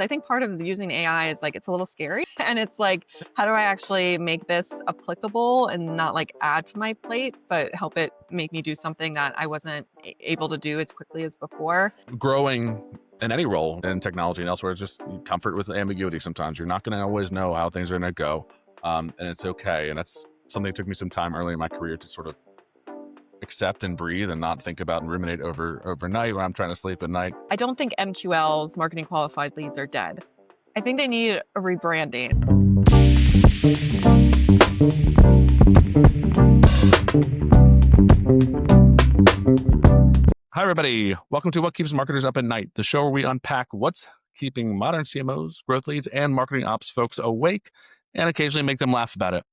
I think part of using AI is like, it's a little scary. And it's like, how do I actually make this applicable and not like add to my plate, but help it make me do something that I wasn't able to do as quickly as before? Growing in any role in technology and elsewhere is just comfort with ambiguity. Sometimes you're not going to always know how things are going to go, and it's okay. And that's something that took me some time early in my career to sort of accept and breathe and not think about and ruminate overnight when I'm trying to sleep at night. I don't think MQLs, marketing qualified leads, are dead. I think they need a rebranding. Hi, everybody. Welcome to What Keeps Marketers Up at Night, the show where we unpack what's keeping modern CMOs, growth leads, and marketing ops folks awake and occasionally make them laugh about it.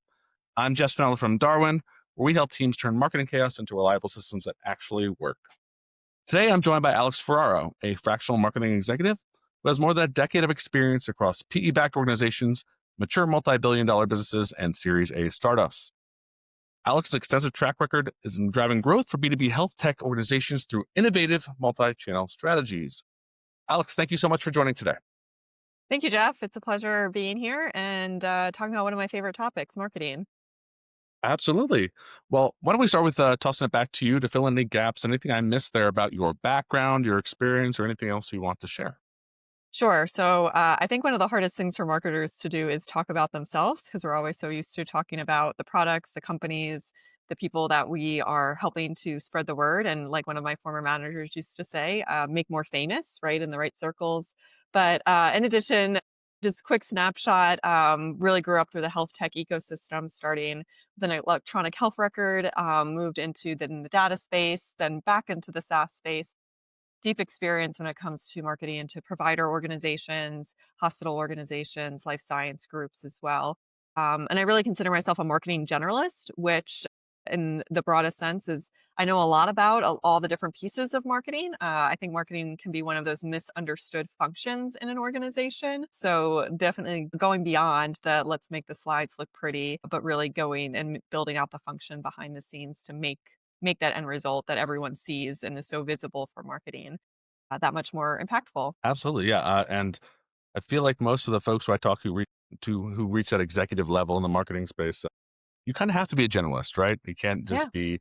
I'm Jeff Spinella from Darwin, where we help teams turn marketing chaos into reliable systems that actually work. Today, I'm joined by Alex Ferraro, a fractional marketing executive who has more than a decade of experience across PE-backed organizations, mature multi-billion-dollar businesses, and Series A startups. Alex's extensive track record is in driving growth for B2B health tech organizations through innovative multi-channel strategies. Alex, thank you so much for joining today. Thank you, Jeff. It's a pleasure being here and talking about one of my favorite topics, marketing. Absolutely. Well, why don't we start with tossing it back to you to fill in any gaps, anything I missed there about your background, your experience, or anything else you want to share? Sure. So I think one of the hardest things for marketers to do is talk about themselves because we're always so used to talking about the products, the companies, the people that we are helping to spread the word. And like one of my former managers used to say, make more famous, right, in the right circles. But in addition, just quick snapshot, really grew up through the health tech ecosystem, starting with an electronic health record, moved into the data space, then back into the SaaS space. Deep experience when it comes to marketing into provider organizations, hospital organizations, life science groups as well. And I really consider myself a marketing generalist, which in the broadest sense is I know a lot about all the different pieces of marketing. I think marketing can be one of those misunderstood functions in an organization. So definitely going beyond the let's make the slides look pretty, but really going and building out the function behind the scenes to make that end result that everyone sees and is so visible for marketing that much more impactful. Absolutely, yeah. And I feel like most of the folks who I talk who reach that executive level in the marketing space, you kind of have to be a generalist, right? You can't Yeah, just be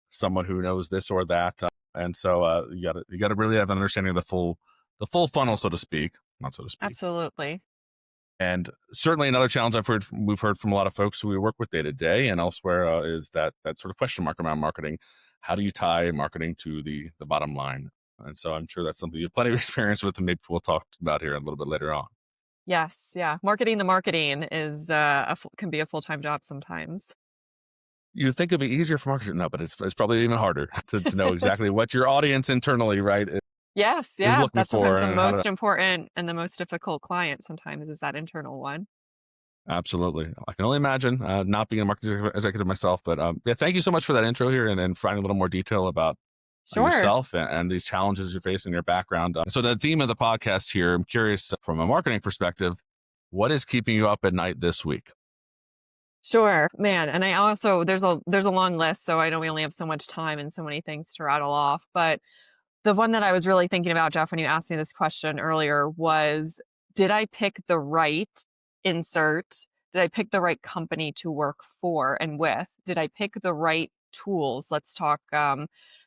someone who knows this or that. And so you gotta really have an understanding of the full funnel, so to speak, not so to speak. absolutely. And certainly another challenge we've heard from a lot of folks who we work with day to day and elsewhere is that sort of question mark around marketing. How do you tie marketing to the bottom line? And so I'm sure that's something you have plenty of experience with, and maybe we'll talk about here a little bit later on. Yes, yeah. Marketing the marketing is can be a full-time job sometimes. You think it'd be easier for marketing, no, but it's probably even harder to know exactly what your audience internally, right, Yes, is yeah. looking That's sometimes for the and how to. most important and the most difficult client sometimes is that internal one. Absolutely. I can only imagine not being a marketing executive myself, but yeah, thank you so much for that intro here and providing a little more detail about Sure. yourself and these challenges you're facing in your background. So the theme of the podcast here, I'm curious from a marketing perspective, what is keeping you up at night this week? Sure, man. And I also there's a long list, so I know we only have so much time and so many things to rattle off. But the one that I was really thinking about, Jeff, when you asked me this question earlier was, did I pick the right insert? Did I pick the right company to work for and with? Did I pick the right tools? Let's talk.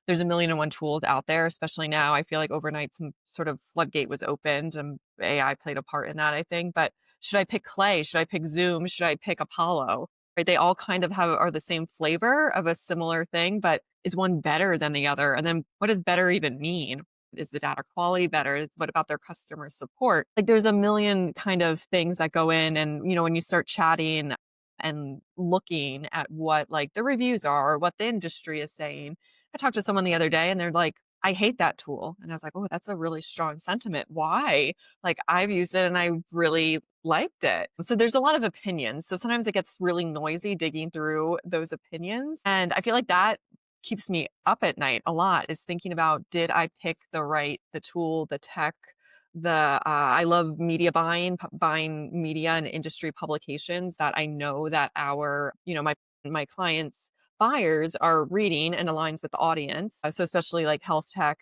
There's a million and one tools out there, especially now. I feel like overnight some sort of floodgate was opened and AI played a part in that, I think. But should I pick Clay? Should I pick Zoom? Should I pick Apollo? Right? They all kind of are the same flavor of a similar thing, but is one better than the other? And then what does better even mean? Is the data quality better? What about their customer support? Like there's a million kind of things that go in. And, when you start chatting and looking at what like the reviews are or what the industry is saying, I talked to someone the other day and they're like, I hate that tool. And I was like, oh, that's a really strong sentiment. Why? Like I've used it and I really liked it. So there's a lot of opinions. So sometimes it gets really noisy digging through those opinions. And I feel like that keeps me up at night a lot is thinking about, did I pick the tool, the tech, I love media buying media and industry publications that I know that my clients buyers are reading and aligns with the audience. So especially like health tech,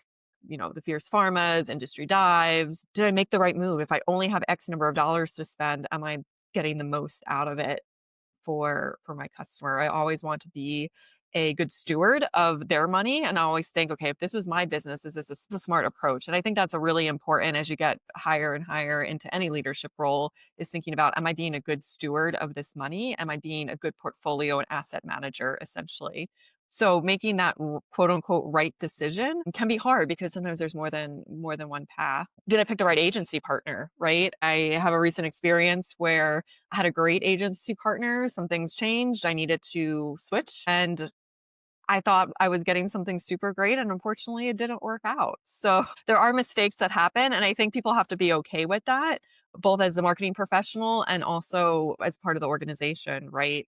the fierce pharmas, industry dives. Did I make the right move? If I only have X number of dollars to spend, am I getting the most out of it for my customer? I always want to be a good steward of their money, and I always think, okay, if this was my business, is this a smart approach? And I think that's a really important as you get higher and higher into any leadership role, is thinking about, am I being a good steward of this money? Am I being a good portfolio and asset manager, essentially? So making that quote unquote right decision can be hard because sometimes there's more than one path. Did I pick the right agency partner, right? I have a recent experience where I had a great agency partner, some things changed, I needed to switch, and I thought I was getting something super great, and unfortunately it didn't work out. So there are mistakes that happen, and I think people have to be okay with that, both as a marketing professional and also as part of the organization, right?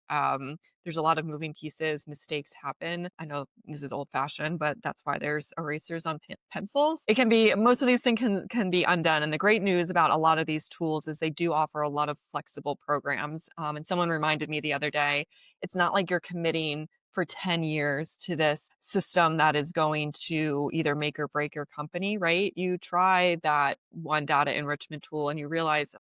There's a lot of moving pieces, mistakes happen. I know this is old fashioned, but that's why there's erasers on pencils. It can be, most of these things can be undone. And the great news about a lot of these tools is they do offer a lot of flexible programs. And someone reminded me the other day, it's not like you're committing for 10 years to this system that is going to either make or break your company, right? You try that one data enrichment tool and you realize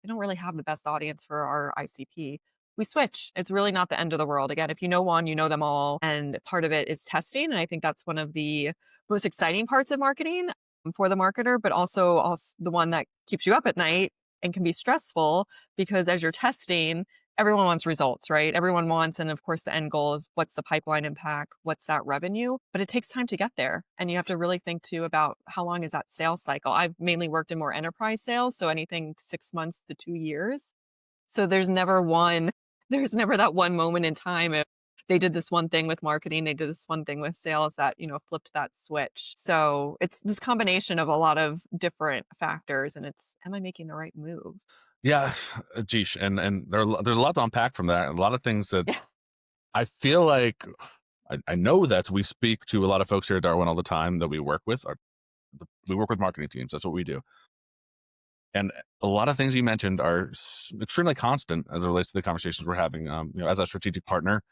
we don't really have the best audience for our ICP. We switch. It's really not the end of the world. Again, if you know one, you know them all. And part of it is testing. And I think that's one of the most exciting parts of marketing for the marketer, but also the one that keeps you up at night and can be stressful because as you're testing, everyone wants results, right? Everyone wants, and of course, the end goal is what's the pipeline impact? What's that revenue? But it takes time to get there. And you have to really think too about how long is that sales cycle? I've mainly worked in more enterprise sales, so anything 6 months to 2 years. So there's never that one moment in time. If they did this one thing with marketing, they did this one thing with sales that, flipped that switch. So it's this combination of a lot of different factors, and it's, am I making the right move? Yeah, geesh, and there's a lot to unpack from that. A lot of things that Yeah. I feel like I know that we speak to a lot of folks here at Darwin all the time that we work with. We work with marketing teams. That's what we do. And a lot of things you mentioned are extremely constant as it relates to the conversations we're having. As a strategic partner,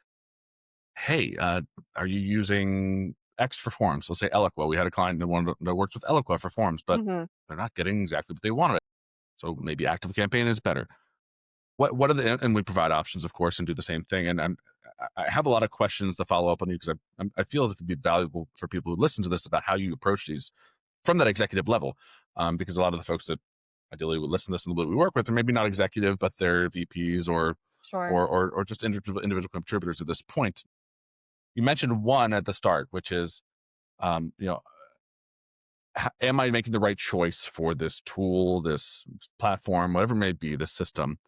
hey, are you using X for forms? Let's say Eloqua. We had a client that works with Eloqua for forms, but Hmm. they're not getting exactly what they wanted. So maybe active campaign is better. What are the, and we provide options, of course, and do the same thing. And I have a lot of questions to follow up on you because I feel as if it'd be valuable for people who listen to this about how you approach these from that executive level. Because a lot of the folks that ideally would listen to this and that we work with are maybe not executive, but they're VPs or Sure. or just individual contributors at this point. You mentioned one at the start, which is, um, you know, am I making the right choice for this tool, this platform, whatever it may be, this system?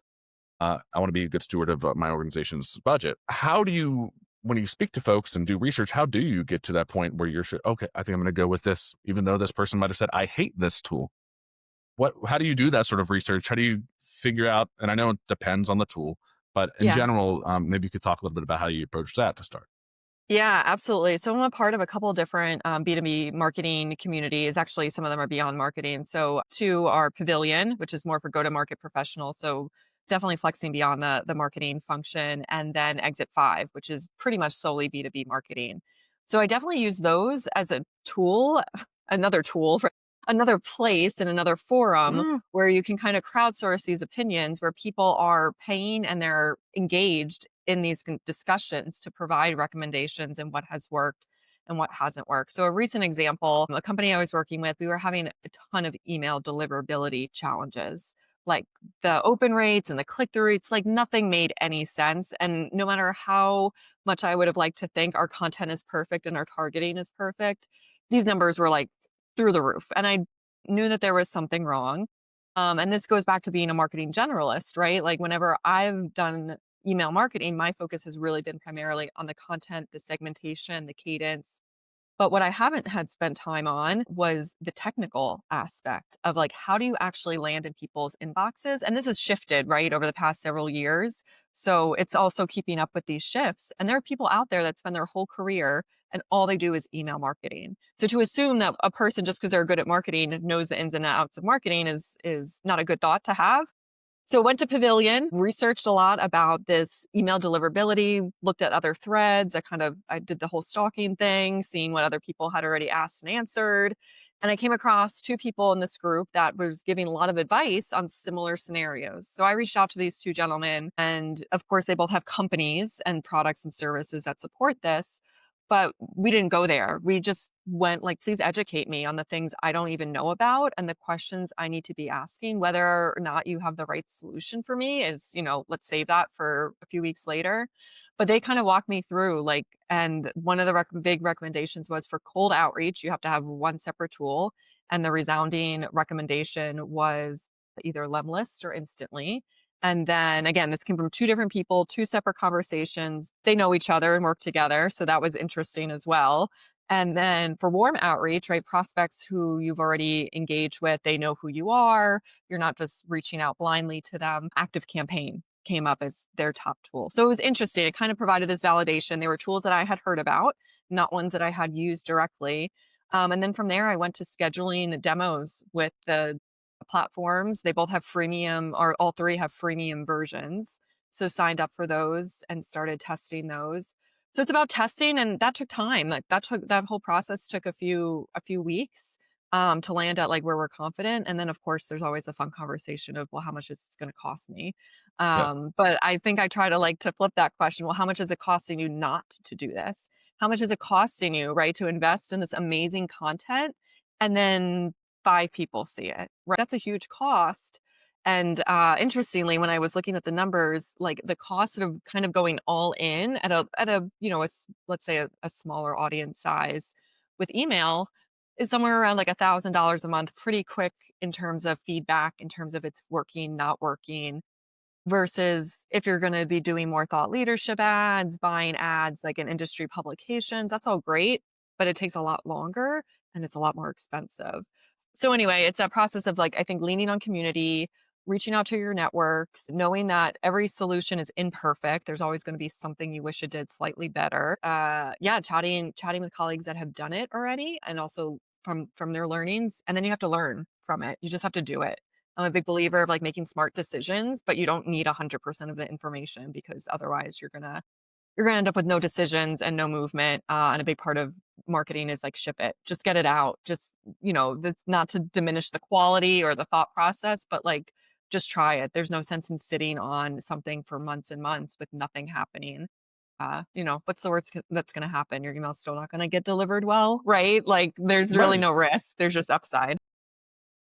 I want to be a good steward of my organization's budget. How do you, when you speak to folks and do research, how do you get to that point where you're sure, okay, I think I'm going to go with this, even though this person might have said, I hate this tool? How do you do that sort of research? How do you figure out, and I know it depends on the tool, but in Yeah. general, maybe you could talk a little bit about how you approach that to start. Yeah, absolutely. So I'm a part of a couple different B2B marketing communities. Actually, some of them are beyond marketing. So two are Pavilion, which is more for go-to-market professionals. So definitely flexing beyond the marketing function. And then Exit 5, which is pretty much solely B2B marketing. So I definitely use those as a tool, another tool for another place and another forum Mm. where you can kind of crowdsource these opinions where people are paying and they're engaged in these discussions to provide recommendations and what has worked and what hasn't worked. So a recent example, a company I was working with, we were having a ton of email deliverability challenges. Like the open rates and the click-through rates, like nothing made any sense. And no matter how much I would have liked to think our content is perfect and our targeting is perfect, these numbers were like through the roof. And I knew that there was something wrong. And this goes back to being a marketing generalist, right? Like whenever I've done email marketing, my focus has really been primarily on the content, the segmentation, the cadence. But what I haven't had spent time on was the technical aspect of like, how do you actually land in people's inboxes? And this has shifted, right, over the past several years. So it's also keeping up with these shifts. And there are people out there that spend their whole career and all they do is email marketing. So to assume that a person, just because they're good at marketing, knows the ins and outs of marketing is not a good thought to have. So went to Pavilion, researched a lot about this email deliverability, looked at other threads. I did the whole stalking thing, seeing what other people had already asked and answered. And I came across two people in this group that was giving a lot of advice on similar scenarios. So I reached out to these two gentlemen, and of course, they both have companies and products and services that support this. But we didn't go there. We just went like, please educate me on the things I don't even know about and the questions I need to be asking. Whether or not you have the right solution for me is, let's save that for a few weeks later. But they kind of walked me through like, and one of the big recommendations was for cold outreach, you have to have one separate tool. And the resounding recommendation was either Lemlist or Instantly. And then again, this came from two different people, two separate conversations. They know each other and work together. So that was interesting as well. And then for warm outreach, right, prospects who you've already engaged with, they know who you are. You're not just reaching out blindly to them. Active Campaign came up as their top tool. So it was interesting. It kind of provided this validation. They were tools that I had heard about, not ones that I had used directly. And then from there, I went to scheduling demos with the platforms. They both have freemium, or all three have freemium versions. So signed up for those and started testing those. So it's about testing, and that took time. Like that whole process took a few weeks to land at like where we're confident. And then of course there's always the fun conversation of, well, how much is this going to cost me? Yeah. But I think I try to like to flip that question. Well, how much is it costing you not to do this? How much is it costing you, right, to invest in this amazing content and then 5 people see it, right? That's a huge cost. And interestingly, when I was looking at the numbers, like the cost of kind of going all in at let's say a smaller audience size with email is somewhere around like $1,000 a month, pretty quick in terms of feedback, in terms of it's working, not working. Versus if you're going to be doing more thought leadership ads, buying ads like in industry publications, that's all great, but it takes a lot longer and it's a lot more expensive. So anyway, it's that process of like, I think leaning on community, reaching out to your networks, knowing that every solution is imperfect. There's always going to be something you wish it did slightly better. Yeah, chatting with colleagues that have done it already, and also from their learnings. And then you have to learn from it. You just have to do it. I'm a big believer of like making smart decisions, but you don't need 100% of the information, because otherwise you're gonna end up with no decisions and no movement. And a big part of marketing is like ship it, just get it out. Just that's not to diminish the quality or the thought process, but like just try it. There's no sense in sitting on something for months and months with nothing happening. What's the worst that's going to happen? Your email's still not going to get delivered well, right? Like there's really Right. no risk. There's just upside.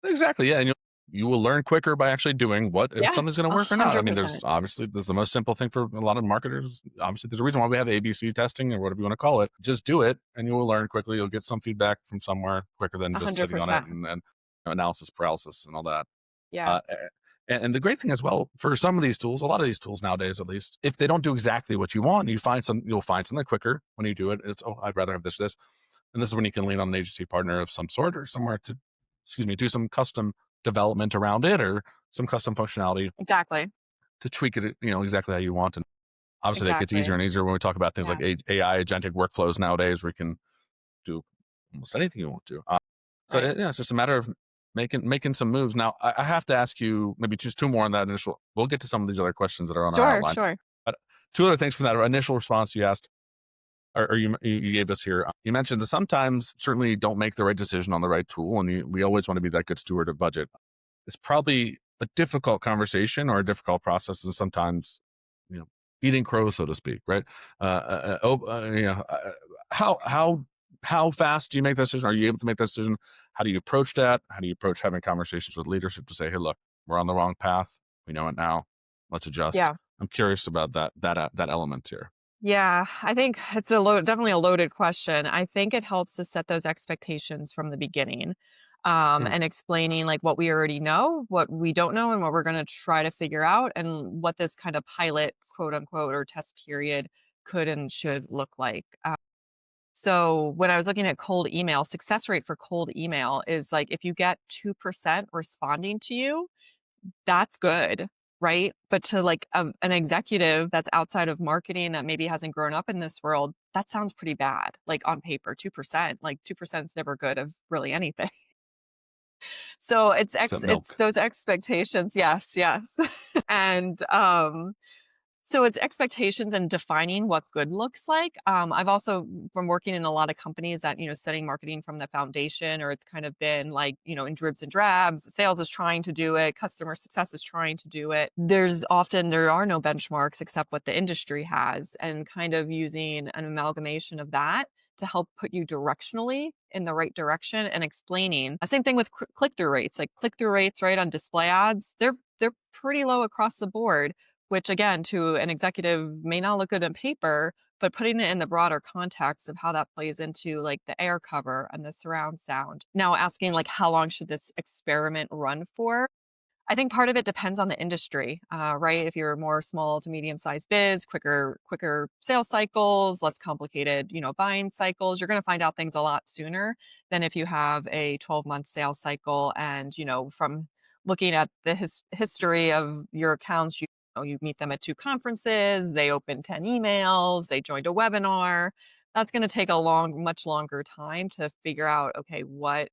Exactly. Yeah. And you will learn quicker by actually doing what, if Yeah, something's going to a work or not. I hundred mean, there's percent. obviously, this is the most simple thing for a lot of marketers. Obviously, there's a reason why we have ABC testing or whatever you want to call it. Just do it and you will learn quickly. You'll get some feedback from somewhere quicker than A just hundred sitting on it percent. and analysis paralysis and all that. Yeah. Uh, and the great thing as well, for some of these tools, a lot of these tools nowadays, at least, if they don't do exactly what you want, you'll find something quicker when you do it. It's, oh, I'd rather have this. And this is when you can lean on an agency partner of some sort or somewhere to, do some custom development around it or some custom functionality Exactly. to tweak it, exactly how you want. And obviously that gets easier Exactly. and easier when we talk about things Yeah. like AI agentic workflows nowadays, where you can do almost anything you want to. So Right. yeah, it's just a matter of making some moves. Now, I have to ask you maybe just two more on that initial. We'll get to some of these other questions that are on our Sure, outline. sure. But two other things from that initial response you asked, or you gave us here. You mentioned that sometimes certainly don't make the right decision on the right tool, and we always want to be that good steward of budget. It's probably a difficult conversation or a difficult process, and sometimes, you know, eating crow, so to speak, right? How fast do you make that decision? Are you able to make that decision? How do you approach that? How do you approach having conversations with leadership to say, hey, look, we're on the wrong path. We know it now. Let's adjust. Yeah. I'm curious about that element here. Yeah, I think it's definitely a loaded question. I think it helps to set those expectations from the beginning, Mm, and explaining like what we already know, what we don't know, and what we're going to try to figure out, and what this kind of pilot, quote unquote, or test period could and should look like. So when I was looking at cold email, success rate for cold email is like if you get 2% responding to you, that's good, right? But to like an executive that's outside of marketing that maybe hasn't grown up in this world, that sounds pretty bad. Like on paper, 2%, like 2% is never good of really anything. So except it's milk. those expectations. Yes, yes. And So it's expectations and defining what good looks like. I've also, from working in a lot of companies that, studying marketing from the foundation, or it's kind of been like, in dribs and drabs, sales is trying to do it, customer success is trying to do it. There are no benchmarks except what the industry has, and kind of using an amalgamation of that to help put you directionally in the right direction, and explaining. Same thing with click-through rates. Like click-through rates, right, on display ads, they're pretty low across the board, which again, to an executive may not look good on paper, but putting it in the broader context of how that plays into like the air cover and the surround sound. Now asking like, how long should this experiment run for? I think part of it depends on the industry, right? If you're a more small to medium sized biz, quicker sales cycles, less complicated, buying cycles, you're going to find out things a lot sooner than if you have a 12-month sales cycle. And, from looking at the history of your accounts, you meet them at 2 conferences, they opened 10 emails, they joined a webinar. That's going to take much longer time to figure out, okay, what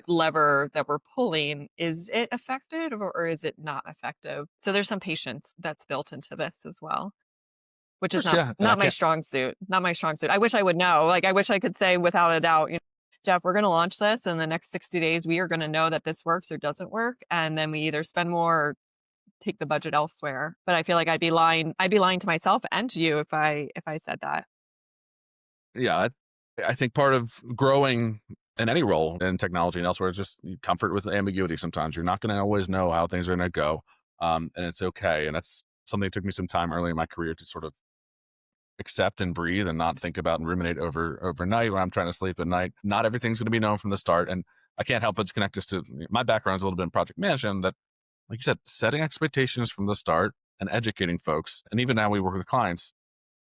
lever that we're pulling, is it effective or is it not effective? So there's some patience that's built into this as well, which Of is course, not yeah. And I not my can't, strong suit. Not my strong suit. I wish I would know. Like I wish I could say without a doubt, Jeff, we're going to launch this in the next 60 days. We are going to know that this works or doesn't work, and then we either spend more or take the budget elsewhere. But I feel like I'd be lying. I'd be lying to myself and to you if I said that. yeah, I think part of growing in any role in technology and elsewhere is just comfort with ambiguity. Sometimes you're not going to always know how things are going to go, and it's okay. And that's something that took me some time early in my career to sort of accept and breathe and not think about and ruminate overnight when I'm trying to sleep at night. Not everything's going to be known from the start, and I can't help but to connect this to my background is a little bit in project management. That, like you said, setting expectations from the start and educating folks, and even now we work with clients,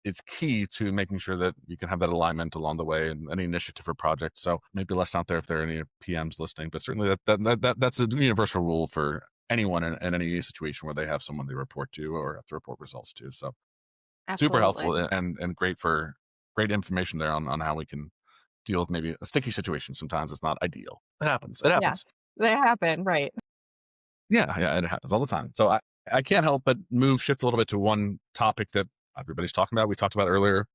it's key to making sure that you can have that alignment along the way in any initiative or project. So maybe less out there if there are any PMs listening, but certainly that's a universal rule for anyone in any situation where they have someone they report to or have to report results to. So super Absolutely. helpful and great information there on how we can deal with maybe a sticky situation. Sometimes it's not ideal. It happens. It Yes, happens. they happen. Right. Yeah, it happens all the time. So I can't help but shift a little bit to one topic that everybody's talking about. We talked about earlier,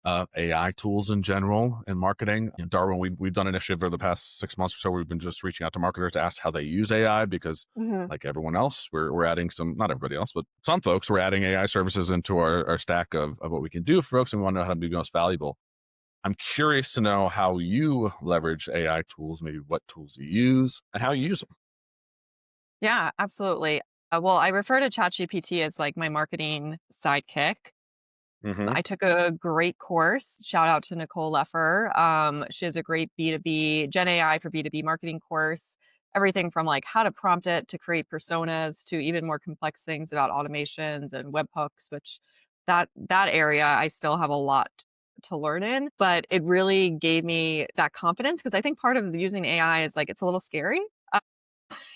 AI tools in general in marketing. In Darwin, we've done an initiative over the past 6 months or so. We've been just reaching out to marketers to ask how they use AI because, Hmm. like everyone else, we're adding some, not everybody else, but some folks, we're adding AI services into our stack of what we can do for folks, and we want to know how to be most valuable. I'm curious to know how you leverage AI tools, maybe what tools you use and how you use them. Yeah, absolutely. Well, I refer to ChatGPT as like my marketing sidekick. Mm-hmm. I took a great course. Shout out to Nicole Leffer. She has a great B2B Gen AI for B2B marketing course. Everything from like how to prompt it to create personas to even more complex things about automations and webhooks, which that area I still have a lot to learn in. But it really gave me that confidence, because I think part of using AI is like it's a little scary.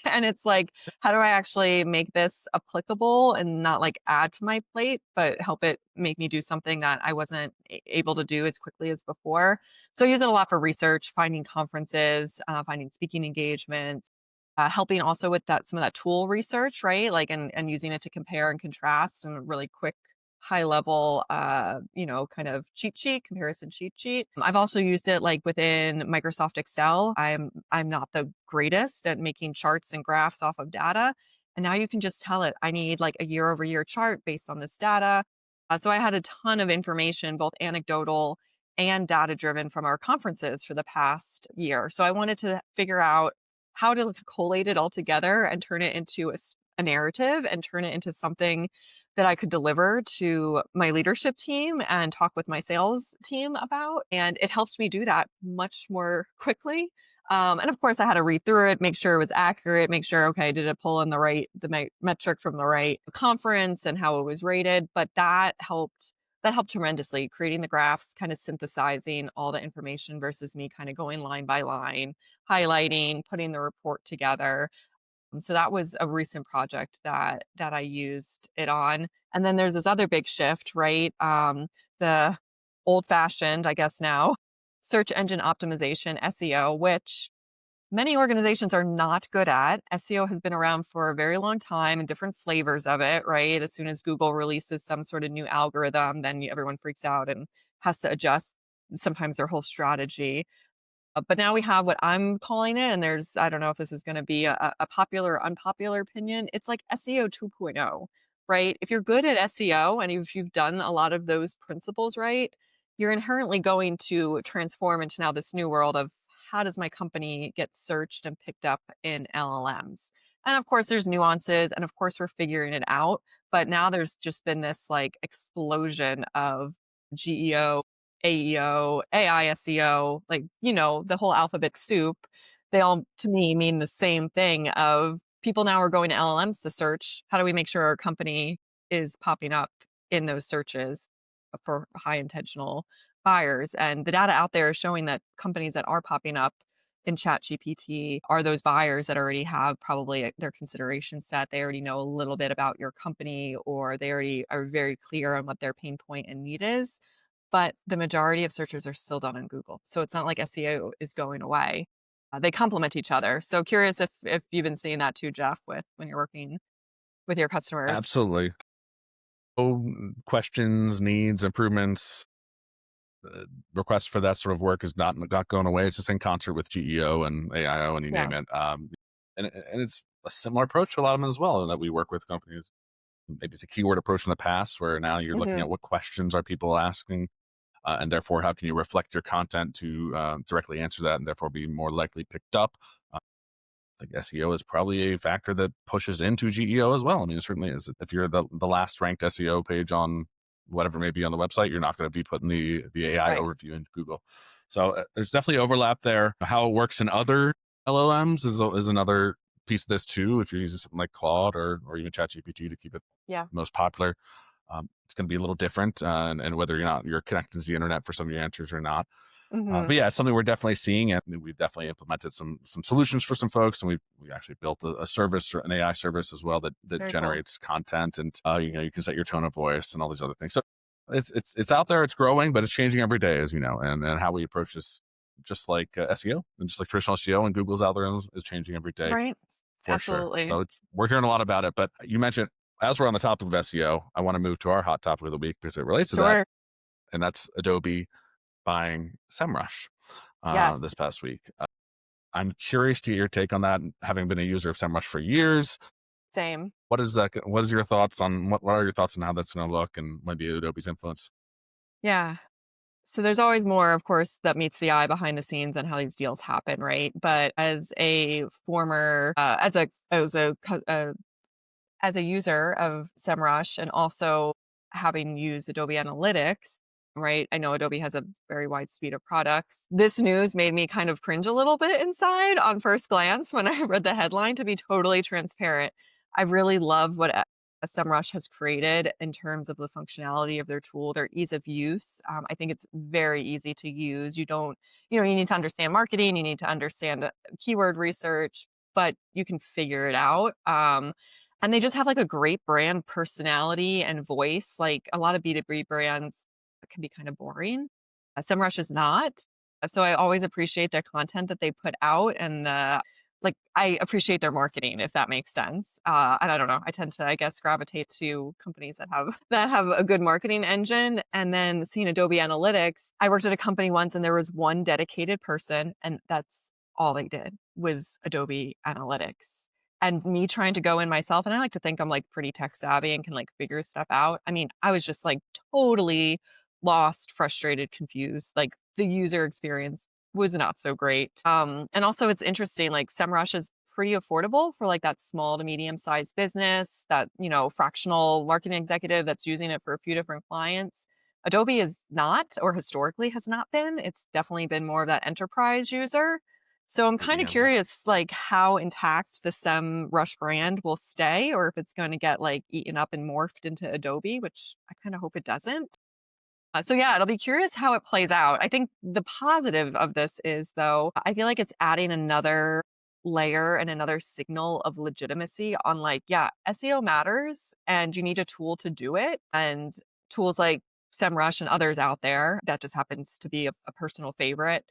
And it's like, how do I actually make this applicable and not like add to my plate, but help it make me do something that I wasn't able to do as quickly as before? So I use it a lot for research, finding conferences, finding speaking engagements, helping also with some of that tool research, right? Like, and using it to compare and contrast and really quick high level kind of comparison cheat sheet. I've also used it like within Microsoft Excel. I'm not the greatest at making charts and graphs off of data, and now you can just tell it I need like a year over year chart based on this data. So I had a ton of information, both anecdotal and data driven, from our conferences for the past year. So I wanted to figure out how to collate it all together and turn it into a narrative, and turn it into something that I could deliver to my leadership team and talk with my sales team about. And it helped me do that much more quickly. And of course, I had to read through it, make sure it was accurate, make sure, okay, did it pull in the metric from the right conference and how it was rated? But that helped. That helped tremendously, creating the graphs, kind of synthesizing all the information versus me kind of going line by line, highlighting, putting the report together. So that was a recent project that I used it on. And then there's this other big shift, right? The old fashioned, I guess now, search engine optimization, SEO, which many organizations are not good at. SEO has been around for a very long time and different flavors of it, right? As soon as Google releases some sort of new algorithm, then everyone freaks out and has to adjust sometimes their whole strategy. But now we have what I'm calling it, and there's I don't know if this is gonna be a popular or unpopular opinion. It's like SEO 2.0, right? If you're good at SEO and if you've done a lot of those principles right, you're inherently going to transform into now this new world of how does my company get searched and picked up in LLMs? And of course, there's nuances, and of course, we're figuring it out. But now there's just been this like explosion of GEO, AEO, AI SEO, like, the whole alphabet soup, they all, to me, mean the same thing of people now are going to LLMs to search. How do we make sure our company is popping up in those searches for high intentional buyers? And the data out there is showing that companies that are popping up in ChatGPT are those buyers that already have probably their consideration set. They already know a little bit about your company, or they already are very clear on what their pain point and need is, but the majority of searches are still done on Google. So it's not like SEO is going away. They complement each other. So curious if you've been seeing that too, Jeff, with when you're working with your customers. Absolutely. Oh, questions, needs, improvements, requests for that sort of work is not going away. It's just in concert with GEO and AIO and you Yeah. name it. And it's a similar approach to a lot of them as well that we work with companies. Maybe it's a keyword approach in the past where now you're looking Hmm. at what questions are people asking, and therefore how can you reflect your content to directly answer that and therefore be more likely picked up. I think SEO is probably a factor that pushes into GEO as well. I mean, it certainly is. If you're the last ranked SEO page on whatever may be on the website, you're not going to be putting the AI Right. overview into Google. So there's definitely overlap there. How it works in other LLMs is another piece of this too. If you're using something like Claude or even ChatGPT to keep it Yeah. most popular, it's going to be a little different, and whether you're connected to the internet for some of your answers or not. But Hmm. yeah, it's something we're definitely seeing, and we've definitely implemented some solutions for some folks, and we actually built a service or an AI service as well that Very cool. generates content, and you can set your tone of voice and all these other things. So it's out there, it's growing, but it's changing every day, as you know, and how we approach this, just like SEO and just like traditional SEO and Google's algorithms is changing every day Right. for sure. Absolutely. So we're hearing a lot about it. But you mentioned, as we're on the topic of SEO, I want to move to our hot topic of the week because it relates to that, Sure. and that's Adobe buying Semrush Yes. this past week. I'm curious to get your take on that, having been a user of Semrush for years. Same. What is that? What is your thoughts on what are your thoughts on how that's going to look and maybe Adobe's influence? Yeah. So there's always more, of course, that meets the eye behind the scenes and how these deals happen, right? But as a former, as a user of SEMrush and also having used Adobe Analytics, right? I know Adobe has a very wide suite of products. This news made me kind of cringe a little bit inside on first glance when I read the headline, to be totally transparent. I really love what SEMrush has created in terms of the functionality of their tool, their ease of use. I think it's very easy to use. You don't, you need to understand marketing, you need to understand keyword research, but you can figure it out. And they just have like a great brand personality and voice. Like a lot of B2B brands can be kind of boring. SEMrush is not. So I always appreciate their content that they put out, and I appreciate their marketing, if that makes sense. And I don't know, I tend to, I guess, gravitate to companies that have that have a good marketing engine. And then seeing Adobe Analytics, I worked at a company once, and there was one dedicated person, and that's all they did was Adobe Analytics. And me trying to go in myself, and I like to think I'm like pretty tech savvy and can like figure stuff out. I mean, I was just like totally lost, frustrated, confused. Like the user experience was not so great. And also it's interesting, like SEMrush is pretty affordable for like that small to medium sized business, that, fractional marketing executive that's using it for a few different clients. Adobe is not, or historically has not been. It's definitely been more of that enterprise user. So I'm kind of Yeah. curious, like how intact the SEMrush brand will stay, or if it's going to get like eaten up and morphed into Adobe, which I kind of hope it doesn't. So yeah, it'll be curious how it plays out. I think the positive of this is, though, I feel like it's adding another layer and another signal of legitimacy on like, yeah, SEO matters and you need a tool to do it. And tools like SEMrush and others out there, that just happens to be a personal favorite,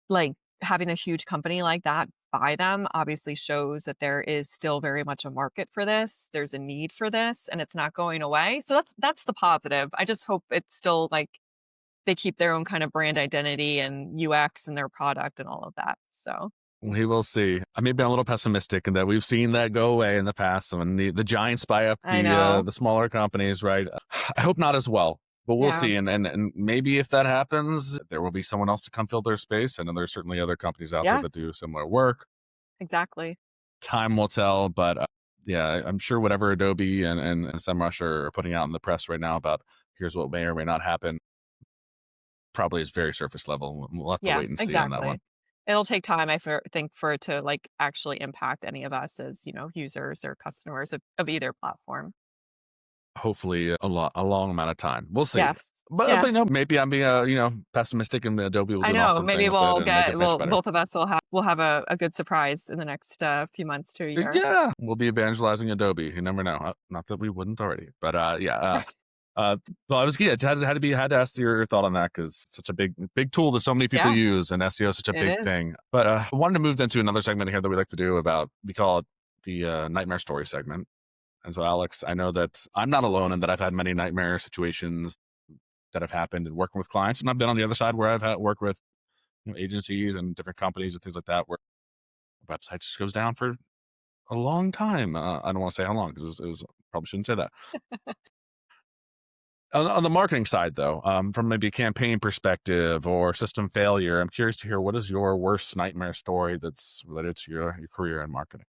like having a huge company like that buy them obviously shows that there is still very much a market for this. There's a need for this and it's not going away. So that's the positive. I just hope it's still like they keep their own kind of brand identity and UX and their product and all of that. So We will see. I may be a little pessimistic in that we've seen that go away in the past when the giants buy up I know. the smaller companies, right? I hope not as well, but we'll Yeah. see. And maybe if that happens, there will be someone else to come fill their space. And then there's certainly other companies out there Yeah, that do similar work. exactly. Time will tell, but yeah, I'm sure whatever Adobe and Semrush are putting out in the press right now about here's what may or may not happen probably is very surface level. We'll have to Yeah, wait and see on that one. exactly. It'll take time, think, for it to like actually impact any of us as, users or customers of either platform. Hopefully a long amount of time. We'll see. Yes. But Yeah. maybe I'm being pessimistic and Adobe will I do an know. awesome thing Maybe with it and make it much better. both of us will have a good surprise in the next few months to a year. Yeah, we'll be evangelizing Adobe. You never know. Not that we wouldn't already, but yeah. Well, I was had to ask your thought on that because it's such a big tool that so many people Yeah, use, and SEO is such a it big is. thing. But I wanted to move then to another segment here that we like to do about we call it the nightmare story segment. And so, Alex, I know that I'm not alone in that I've had many nightmare situations that have happened and working with clients, and I've been on the other side where I've had worked with agencies and different companies and things like that where the website just goes down for a long time. I don't want to say how long because it was probably shouldn't say that. On the marketing side, though, from maybe a campaign perspective or system failure, I'm curious to hear what is your worst nightmare story that's related to your career in marketing.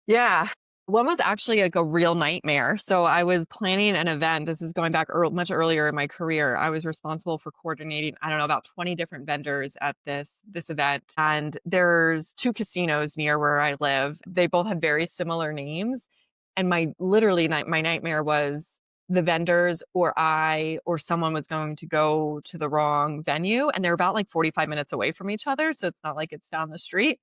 Yeah. One was actually like a real nightmare. So I was planning an event. This is going back much earlier in my career. I was responsible for coordinating, I don't know, about 20 different vendors at this event. And there's two casinos near where I live. They both had very similar names. And my nightmare was the vendors or I or someone was going to go to the wrong venue. And they're about like 45 minutes away from each other. So it's not like it's down the street.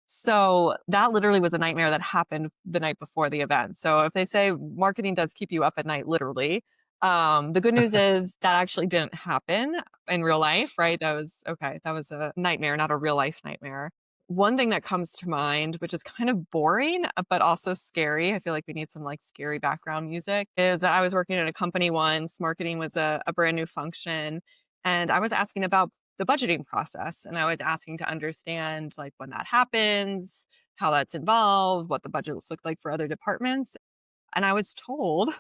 So that literally was a nightmare that happened the night before the event. So if they say marketing does keep you up at night, literally, the good news is that actually didn't happen in real life, right? That was okay. That was a nightmare, not a real life nightmare. One thing that comes to mind, which is kind of boring, but also scary. I feel like we need some like scary background music. Is that I was working at a company once. Marketing was a brand new function. And I was asking about the budgeting process. And I was asking to understand like when that happens, how that's involved, what the budgets look like for other departments. And I was told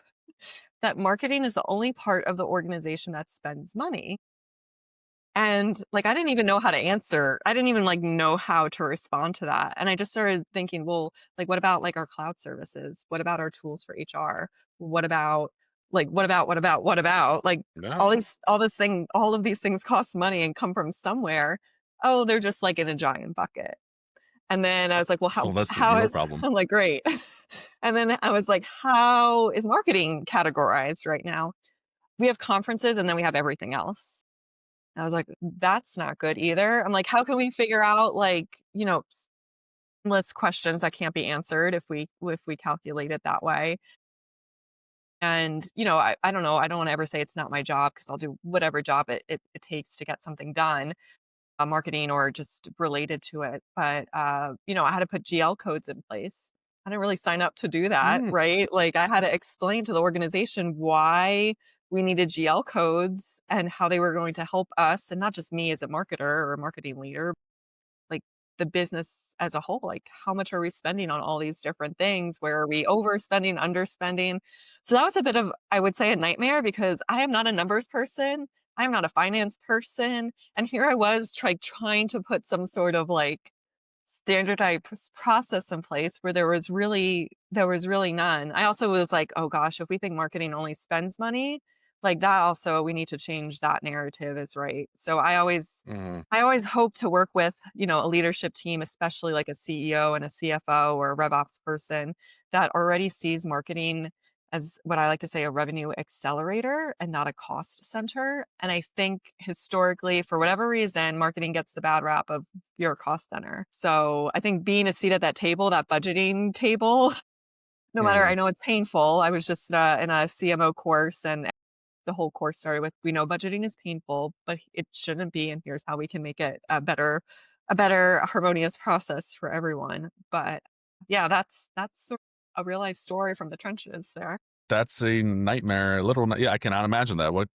that marketing is the only part of the organization that spends money. And like I didn't even know how to answer. I didn't even like know how to respond to that. And I just started thinking, well, like what about like our cloud services? What about our tools for HR? What about like Yeah. all of these things cost money and come from somewhere. Oh, they're just like in a giant bucket. And then I was like, well, Well, that's how your is problem. I'm like, great. And then I was like, how is marketing categorized right now? We have conferences and then we have everything else. I was like, that's not good either. I'm like, how can we figure out like, list questions that can't be answered if we calculate it that way? And, I don't know. I don't want to ever say it's not my job because I'll do whatever job it takes to get something done, marketing or just related to it. But, I had to put GL codes in place. I didn't really sign up to do that, Mm. right? Like I had to explain to the organization why we needed GL codes and how they were going to help us and not just me as a marketer or a marketing leader, like the business as a whole. Like how much are we spending on all these different things? Where are we overspending, underspending? So that was a bit of, I would say, a nightmare because I am not a numbers person. I am not a finance person. And here I was trying to put some sort of like standardized process in place where there was really none. I also was like, oh gosh, if we think marketing only spends money, like that also we need to change that narrative is right. So Mm. I always hope to work with, a leadership team, especially like a CEO and a CFO or a rev ops person that already sees marketing as what I like to say a revenue accelerator and not a cost center. And I think historically, for whatever reason, marketing gets the bad rap of you're a cost center. So I think being a seat at that table, that budgeting table, no matter, Mm. I know it's painful. I was just in a CMO course and the whole course started with, we know budgeting is painful, but it shouldn't be. And here's how we can make it better a better harmonious process for everyone. But yeah, that's sort of a real life story from the trenches there. That's a nightmare. Yeah, I cannot imagine that. What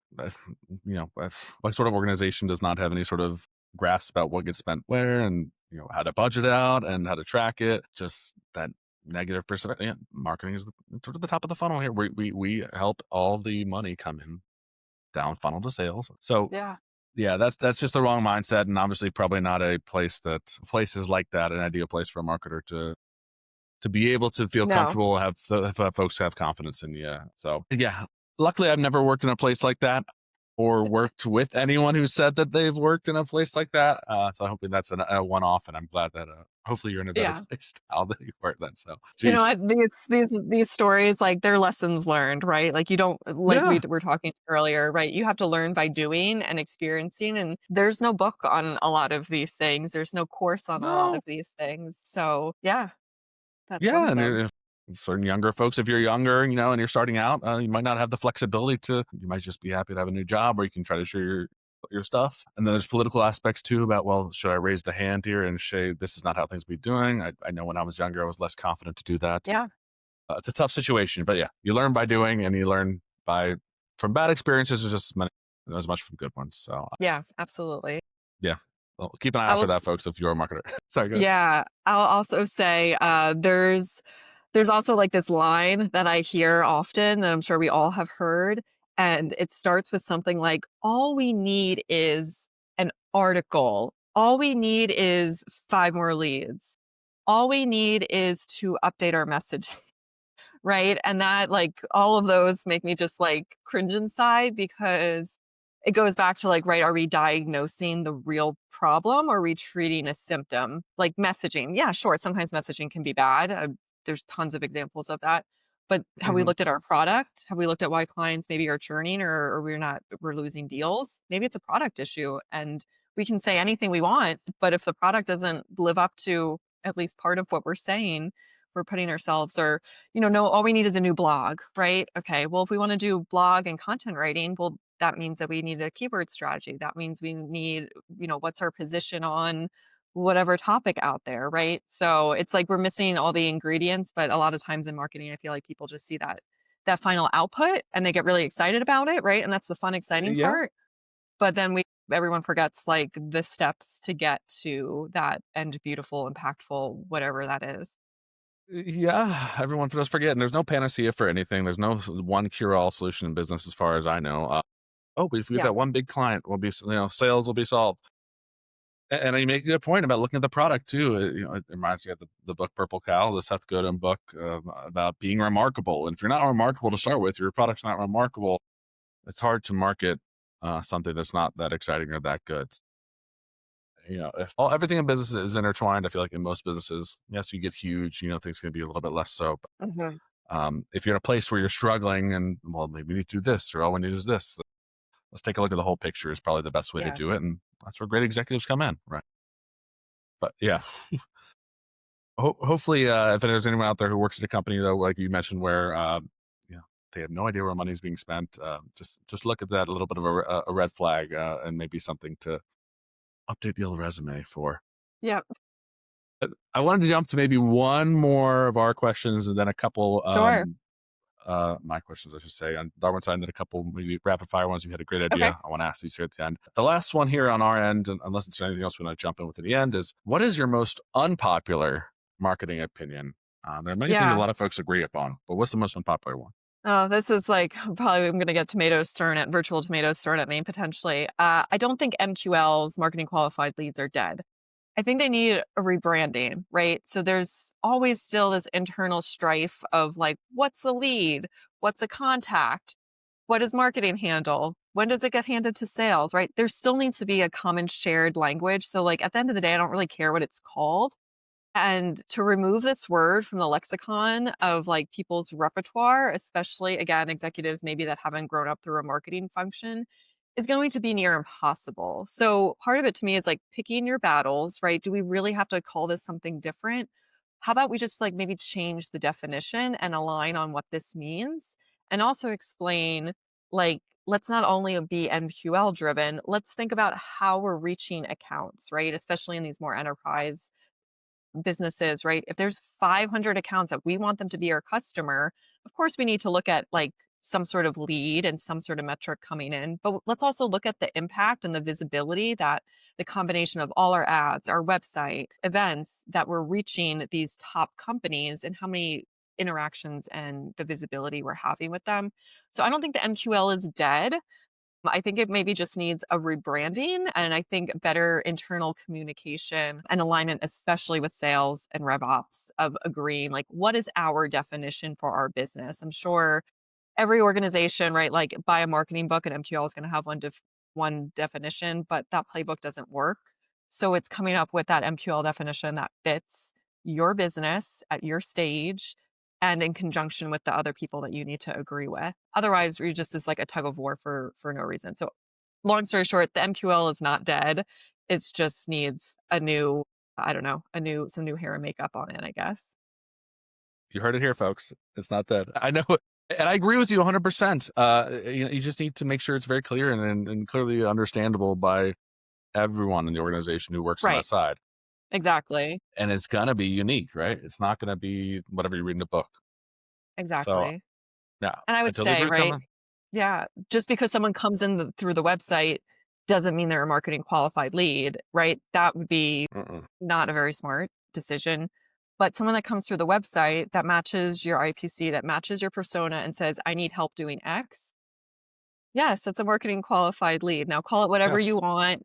sort of organization does not have any sort of grasp about what gets spent where, and how to budget it out and how to track it? Just that negative perspective. Yeah, marketing is sort of the top of the funnel here. We help all the money come in down funnel to sales. So Yeah. yeah, that's just the wrong mindset, and obviously probably not a places like that an ideal place for a marketer to be able to feel No. comfortable, have folks have confidence in you. So yeah, luckily I've never worked in a place like that or worked with anyone who said that they've worked in a place like that. So hopefully that's a one-off, and I'm glad that hopefully you're in a better Yeah. place now that you work then. So, You know geez, what? These stories, like, they're lessons learned, right? Like, you don't like we yeah, were talking earlier, right? You have to learn by doing and experiencing, and there's no book on a lot of these things. There's no course on a lot no, of these things. So, yeah, that's one yeah, of and them. if certain younger folks, if you're younger, and you're starting out, you might not have the flexibility to. You might just be happy to have a new job where you can try to share your stuff. And then there's political aspects too about, well, should I raise the hand here and say this is not how things be doing? I know when I was younger, I was less confident to do that. Yeah. It's a tough situation, but yeah, you learn by doing, and you learn by from bad experiences as much from good ones. So Yeah, absolutely. yeah, well, keep an eye I out for was that, folks. If you're a marketer, sorry, go ahead. Yeah, I'll also say, there's also, like, this line that I hear often that I'm sure we all have heard, and it starts with something like, "All we need is an article. All we need is 5 more leads. All we need is to update our message." Right? And that, like, all of those make me just, like, cringe inside because it goes back to, like, right, are we diagnosing the real problem or are we treating a symptom? Like messaging. Yeah, sure, sometimes messaging can be bad. There's tons of examples of that. But have we Mhm. looked at our product? Have we looked at why clients maybe are churning or we're losing deals? Maybe it's a product issue and we can say anything we want, but if the product doesn't live up to at least part of what we're saying, we're putting ourselves or no, all we need is a new blog, right? Okay, well, if we want to do blog and content writing, well, that means that we need a keyword strategy. That means we need, what's our position on whatever topic out there, right? So it's like we're missing all the ingredients, but a lot of times in marketing, I feel like people just see that final output and they get really excited about it, right? And that's the fun, exciting Yeah, part. But then everyone forgets like the steps to get to that end beautiful, impactful, whatever that is. yeah. Everyone does forget, and there's no panacea for anything. There's no one cure-all solution in business, as far as I know. Oh, if we get Yeah. that one big client, sales will be solved. And you make a good point about looking at the product too. It reminds me of the book Purple Cow, the Seth Godin book about being remarkable. And if you're not remarkable to start with, your product's not remarkable. It's hard to market something that's not that exciting or that good. If everything in business is intertwined, I feel like in most businesses, yes, you get huge. Things can be a little bit less so. Mhm. If you're in a place where you're struggling, and well, maybe we need to do this, or all we need is this. Let's take a look at the whole picture. Is probably the best way to Yeah. do it, and that's where great executives come in, right? But yeah, hopefully, if there's anyone out there who works at a company, though, like you mentioned, where they have no idea where money is being spent, just look at that a little bit of a red flag, and maybe something to update the old resume for. Yep. I wanted to jump to maybe one more of our questions, and then a couple Sure. my questions, I should say, on Darwin's side, and then a couple maybe rapid fire ones. You had a great Okay. idea. I want to ask these here at the end. The last one here on our end, unless it's anything else we want to jump in with at the end, is what is your most unpopular marketing opinion? There are many things a Yeah. lot of folks agree upon, but what's the most unpopular one? Oh, this is like probably I'm gonna get virtual tomatoes thrown at me potentially. I don't think MQLs, marketing qualified leads, are dead. I think they need a rebranding, right? So there's always still this internal strife of like, what's a lead? What's a contact? What does marketing handle? When does it get handed to sales, right? There still needs to be a common shared language. So like at the end of the day, I don't really care what it's called. And to remove this word from the lexicon of like people's repertoire, especially again, executives maybe that haven't grown up through a marketing function, is going to be near impossible. So part of it to me is like picking your battles, right? Do we really have to call this something different? How about we just like maybe change the definition and align on what this means and also explain like let's not only be MQL driven, let's think about how we're reaching accounts, right? Especially in these more enterprise businesses, right? If there's 500 accounts that we want them to be our customer, of course we need to look at like some sort of lead and some sort of metric coming in. But let's also look at the impact and the visibility that the combination of all our ads, our website, events that we're reaching these top companies and how many interactions and the visibility we're having with them. So I don't think the MQL is dead. I think it maybe just needs a rebranding and I think better internal communication and alignment, especially with sales and rev ops of agreeing like what is our definition for our business. I'm sure every organization, right, like buy a marketing book and MQL is going to have one definition, but that playbook doesn't work. So it's coming up with that MQL definition that fits your business at your stage and in conjunction with the other people that you need to agree with. Otherwise, you're just is like a tug of war for no reason. So long story short, the MQL is not dead. It just needs a new, I don't know, some new hair and makeup on it, I guess. You heard it here, folks. It's not that. I know, and I agree with you 100%. You just need to make sure it's very clear and clearly understandable by everyone in the organization who works on that Right. side. Exactly. And it's gonna be unique, right? It's not gonna be whatever you read in a book. So Exactly. yeah, And I I would totally say, agree with you on right, that. yeah, just because someone comes in through the website doesn't mean they're a marketing qualified lead, right? That would be Mm-mm. not a very smart decision. But someone that comes through the website that matches your IPC, that matches your persona and says, I need help doing X. Yes, it's a marketing qualified lead. Now call it whatever Yes, you want.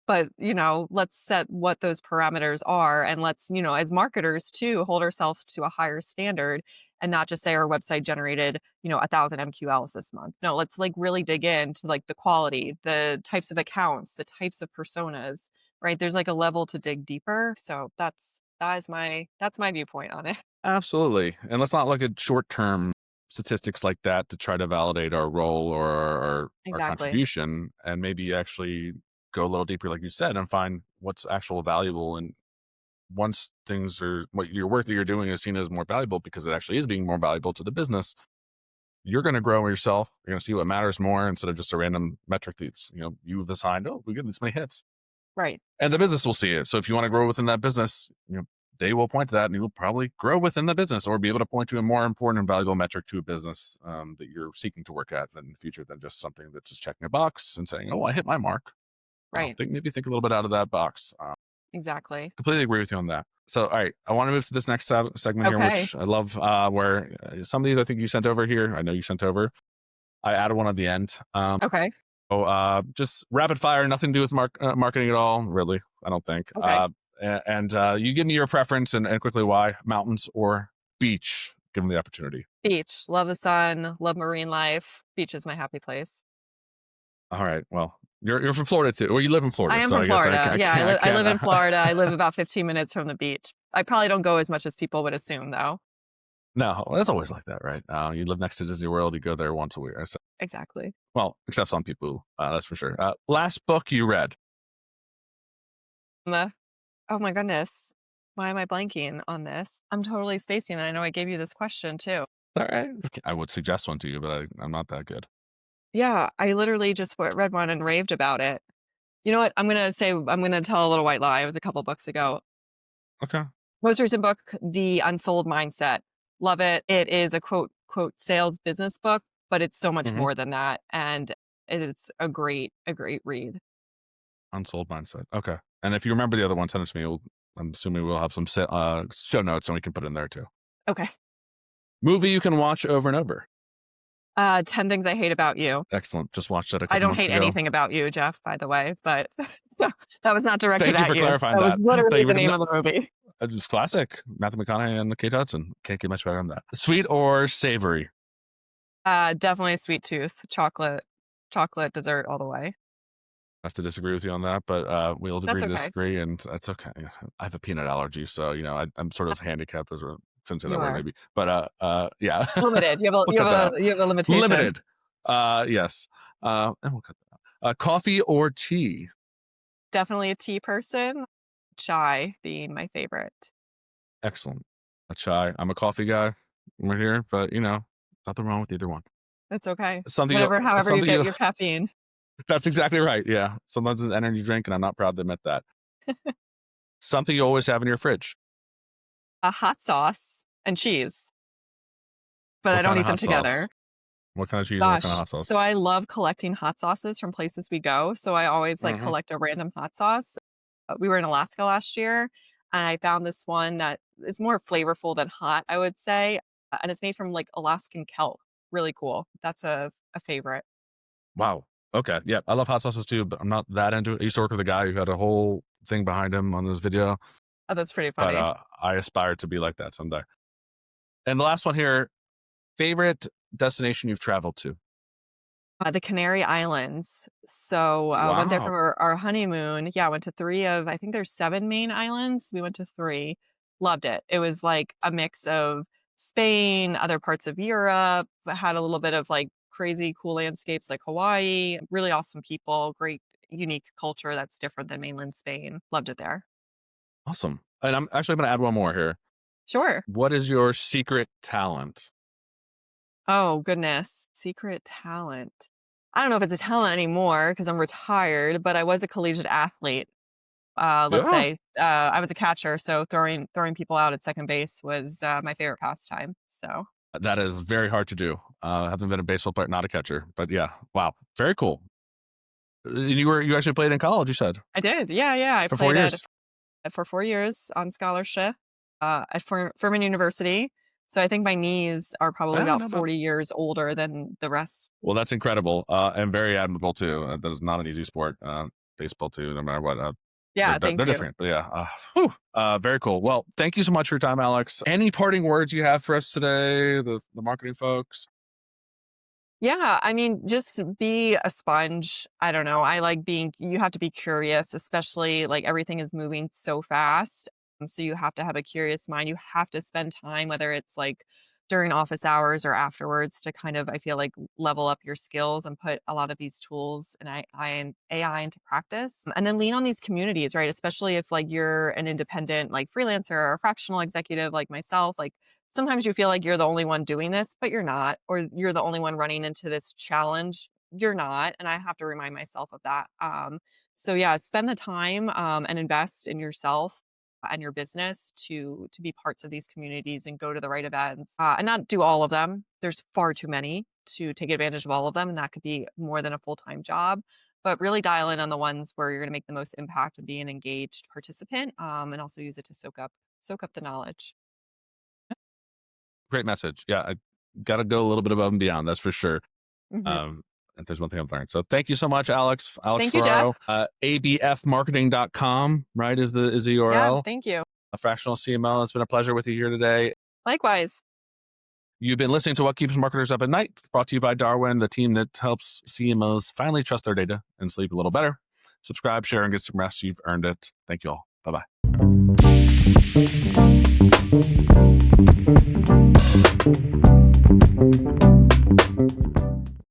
But, let's set what those parameters are and let's, as marketers too, hold ourselves to a higher standard and not just say our website generated, 1,000 MQLs this month. No, let's like really dig into like the quality, the types of accounts, the types of personas, right? There's like a level to dig deeper. So that's my viewpoint on it. absolutely. And let's not look at short-term statistics like that to try to validate our role or our Exactly. contribution, and maybe actually go a little deeper, like you said, and find what's actual valuable. And once things are what your work that you're doing is seen as more valuable because it actually is being more valuable to the business, you're going to grow yourself. You're going to see what matters more instead of just a random metric that's you've assigned. Oh, we get this many hits, Right. and the business will see it. So if you want to grow within that business, they will point to that, and you will probably grow within the business or be able to point to a more important and valuable metric to a business that you're seeking to work at in the future than just something that's just checking a box and saying, "Oh, I hit my mark." Right. Think a little bit out of that box. Exactly. Completely agree with you on that. So, all right, I want to move to this next segment here, Okay. which I love, where some of these I think you sent over here. I know you sent over. I added one at the end. Okay. Just rapid fire, nothing to do with marketing at all, really. I don't think. Okay. And you give me your preference and quickly why mountains or beach. Give them the opportunity. Beach. Love the sun, love marine life. Beach is my happy place. All right. Well, you're from Florida too, or you live in I Florida, am so from I guess I, Florida. ca- I Yeah, can't. I I can't. live in Florida. I live about 15 minutes from the beach. I probably don't go as much as people would assume, though. No, it's always like that, right? You live next to Disney World, you go there once a week. Exactly. Well, except some people, that's for sure. Last book you read. Uh, oh my goodness. Why am I blanking on this? I'm totally spacing. And I know I gave you this question too. All right. Okay. I would suggest one to you, but I'm not that good. Yeah, I literally just read one and raved about it. You know what? I'm going to tell a little white lie. It was a couple books ago. Okay. Most recent book, The Unsold Mindset. Love it. It is a quote sales business book, but it's so much Hmm. more than that. And it's a great read. Unsold mindset. Okay. And if you remember the other one, send it to me. I'm assuming we'll have some show notes and we can put it in there too. Okay. Movie you can watch over and over. 10 Things I Hate About You. Excellent. Just watched it a I couple don't months hate ago. anything about you, Jeff, by the way, but so that was not directed Thank you at for you. clarifying That was that. literally Thank the you name for of the movie. just classic Matthew McConaughey and Kate Hudson. Can't get much better than that. Sweet or savory? Definitely a sweet tooth, chocolate dessert all the way. I have to disagree with you on that, but we'll agree That's to okay. disagree, and that's okay. I have a peanut allergy, so I'm sort of handicapped. Those are shouldn't say that You word are maybe, but yeah, limited. we'll cut that out. You have a limitation. Limited. Yes. And we'll cut that out. Coffee or tea? Definitely a tea person. Chai being my favorite. Excellent. A chai. I'm a coffee guy right here, but nothing wrong with either one. It's okay. Something However you something get you your caffeine. that's exactly right. Yeah. Sometimes it's an energy drink, and I'm not proud to admit that. Something you always have in your fridge. A hot sauce and cheese, but I What don't kind of eat them hot sauce? together. What kind of cheese and what kind of Gosh, hot sauce? so I love collecting hot sauces from places we go, so I always, like, Mhm. collect a random hot sauce. We were in Alaska last year, and I found this one that is more flavorful than hot, I would say, and it's made from, like, Alaskan kelp. Really cool. That's a favorite. Wow. Okay. Yeah. I love hot sauces too, but I'm not that into it. I used to work with a guy who had a whole thing behind him on this video, Oh, that's pretty but funny. I aspire to be like that someday. And the last one here, favorite destination you've traveled to? The Canary Islands. So, went there Wow. for our honeymoon. Yeah, went to 3 of I think there's 7 main islands. We went to 3. Loved it. It was like a mix of Spain, other parts of Europe, but had a little bit of, like, crazy cool landscapes like Hawaii, really awesome people, great unique culture that's different than mainland Spain. Loved it there. Awesome. And I'm actually going to add one more here. Sure. What is your secret talent? Oh, goodness. Secret talent. I don't know if it's a talent anymore because 'cause I'm retired, but I was a collegiate athlete. Let's Yeah. say, I was a catcher, so throwing people out at second base was, my favorite pastime, so That is very hard to do. I haven't been a baseball player, not a catcher, but yeah. Wow. Very cool. You actually played in college, you said, I did, yeah, yeah, I for 4 played years. for 4 years on scholarship, at Furman University, so I think my knees are probably Yeah, about no, but 40 years older than the rest. well, that's incredible, and very admirable too. That is not an easy sport. Baseball too, no matter what. Yeah, thank They're you. different, but yeah. Whew, very cool. Well, thank you so much for your time, Alex. Any parting words you have for us today, the marketing folks? Yeah, I mean, just be a sponge. I don't know. I like being you have to be curious, especially like everything is moving so fast. So you have to have a curious mind. You have to spend time, whether it's like during office hours or afterwards, to kind of, I feel like, level up your skills and put a lot of these tools and AI into practice. And then lean on these communities, right? Especially if like you're an independent, like freelancer or a fractional executive like myself, like sometimes you feel like you're the only one doing this, but you're not, or you're the only one running into this challenge. You're not. And I have to remind myself of that. So yeah, spend the time and invest in yourself and your business to be parts of these communities and go to the right events and not do all of them. There's far too many to take advantage of all of them, and that could be more than a full-time job. But really dial in on the ones where you're going to make the most impact and be an engaged participant, and also use it to soak up the knowledge. Great message. Yeah, I got to go a little bit above and beyond. That's for sure. Mhm. Um, if there's one thing I've learned. So thank you so much, Alex. Alex Thank you, Jeff. Ferraro. abfmarketing.com, right, is the Yeah, URL. thank you. A fractional CMO. It's been a pleasure with you here today. Likewise. You've been listening to What Keeps Marketers Up at Night, brought to you by Darwin, the team that helps CMOs finally trust their data and sleep a little better. Subscribe, share, and get some rest. You've earned it. Thank you all. Bye-bye.